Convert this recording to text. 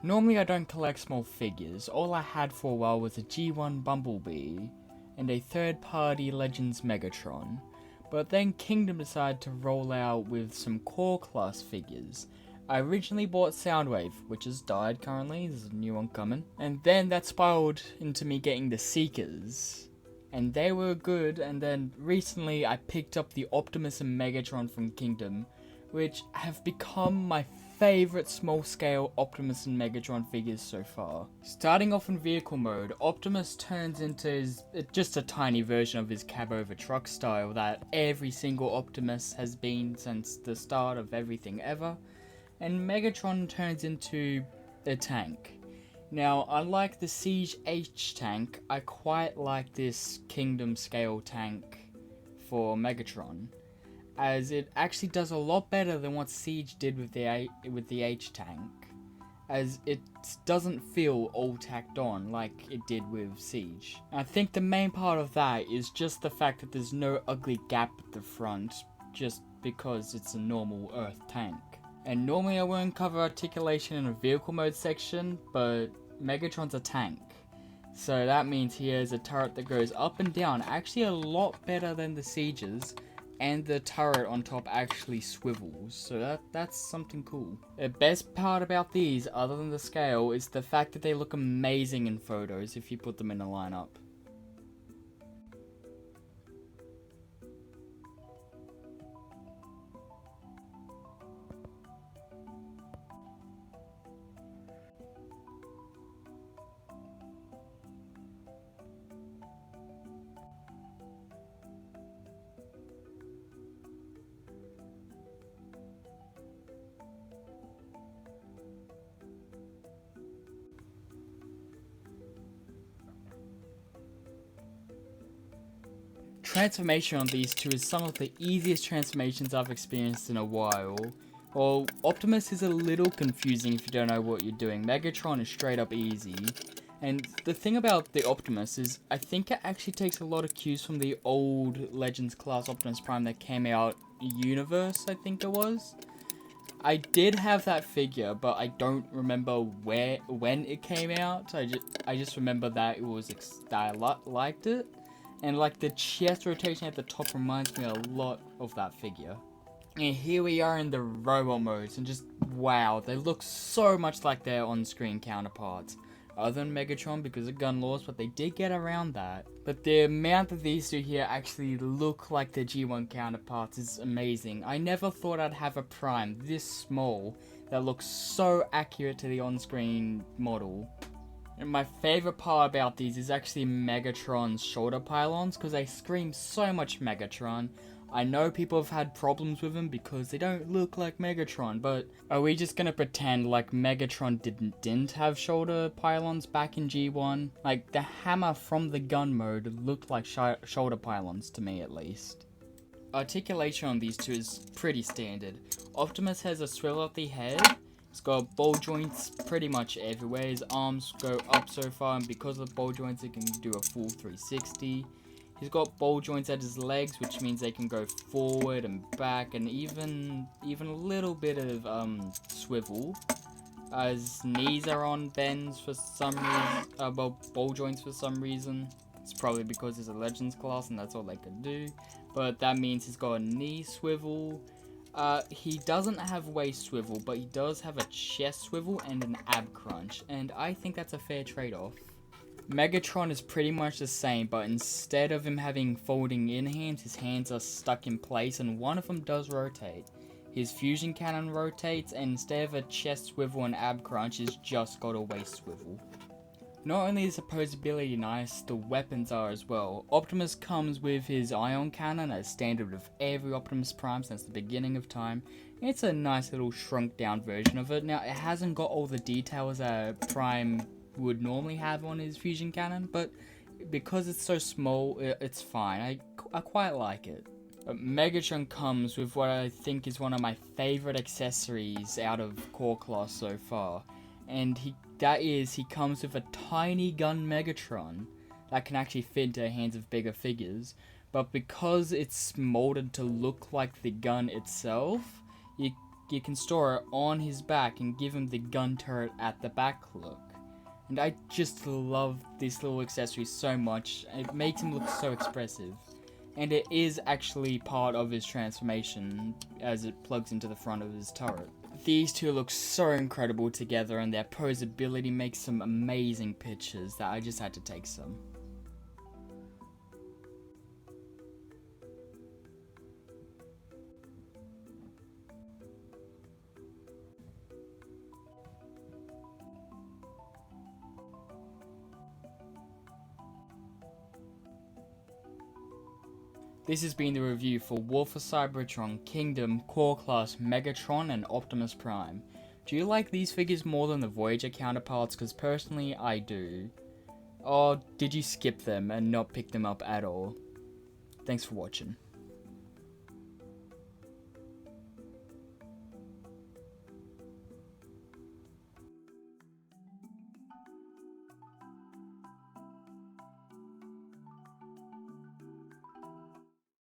Normally I don't collect small figures, all I had for a while was a G1 Bumblebee and a third-party Legends Megatron, but then Kingdom decided to roll out with some core class figures. I originally bought Soundwave, which has died currently, there's a new one coming, and then that spiraled into me getting the Seekers, and they were good, and then recently I picked up the Optimus and Megatron from Kingdom, which have become my favourite small-scale Optimus and Megatron figures so far. Starting off in vehicle mode, Optimus turns into just a tiny version of his cab-over truck style that every single Optimus has been since the start of everything ever, and Megatron turns into a tank. Now, unlike the Siege H tank, I quite like this Kingdom scale tank for Megatron, as it actually does a lot better than what Siege did with the H tank, as it doesn't feel all tacked on like it did with Siege. And I think the main part of that is just the fact that there's no ugly gap at the front, just because it's a normal Earth tank. And normally I won't cover articulation in a vehicle mode section, but Megatron's a tank. So that means he has a turret that goes up and down, actually a lot better than the Sieges, and the turret on top actually swivels, so that's something cool. The best part about these, other than the scale, is the fact that they look amazing in photos if you put them in a lineup. Transformation on these two is some of the easiest transformations I've experienced in a while. Well, Optimus is a little confusing if you don't know what you're doing. Megatron is straight up easy. And the thing about the Optimus is, I think it actually takes a lot of cues from the old Legends class Optimus Prime that came out Universe, I think it was. I did have that figure, but I don't remember when it came out. I just remember that it was that I liked it. And like the chest rotation at the top reminds me a lot of that figure. And here we are in the robot modes, and just wow, they look so much like their on-screen counterparts. Other than Megatron because of gun laws, but they did get around that. But the amount that these two here actually look like their G1 counterparts is amazing. I never thought I'd have a Prime this small that looks so accurate to the on-screen model. And my favorite part about these is actually Megatron's shoulder pylons, because they scream so much Megatron. I know people have had problems with them because they don't look like Megatron, but are we just gonna pretend like Megatron didn't have shoulder pylons back in G1? Like, the hammer from the gun mode looked like shoulder pylons to me, at least. Articulation on these two is pretty standard. Optimus has a swivel at the head. He's got ball joints pretty much everywhere. His arms go up so far, and because of ball joints, it can do a full 360. He's got ball joints at his legs, which means they can go forward and back, and even a little bit of swivel. His knees are on bends for some reason, ball joints for some reason. It's probably because it's a Legends class and that's all they could do. But that means he's got a knee swivel. He doesn't have waist swivel, but he does have a chest swivel and an ab crunch, and I think that's a fair trade-off. Megatron is pretty much the same, but instead of him having folding in hands, his hands are stuck in place, and one of them does rotate. His fusion cannon rotates, and instead of a chest swivel and ab crunch, he's just got a waist swivel. Not only is the posability nice, the weapons are as well. Optimus comes with his ion cannon as standard with every Optimus Prime since the beginning of time. It's a nice little shrunk down version of it. Now, it hasn't got all the details that Prime would normally have on his fusion cannon, but because it's so small, it's fine. I quite like it. But Megatron comes with what I think is one of my favorite accessories out of Core Class so far. And he comes with a tiny gun Megatron that can actually fit into the hands of bigger figures, but because it's molded to look like the gun itself, you can store it on his back and give him the gun turret at the back look. And I just love this little accessory so much. It makes him look so expressive. And it is actually part of his transformation as it plugs into the front of his turret. These two look so incredible together, and their posability makes some amazing pictures that I just had to take some. This has been the review for War for Cybertron, Kingdom, Core Class, Megatron, and Optimus Prime. Do you like these figures more than the Voyager counterparts? Because personally, I do. Or did you skip them and not pick them up at all? Thanks for watching.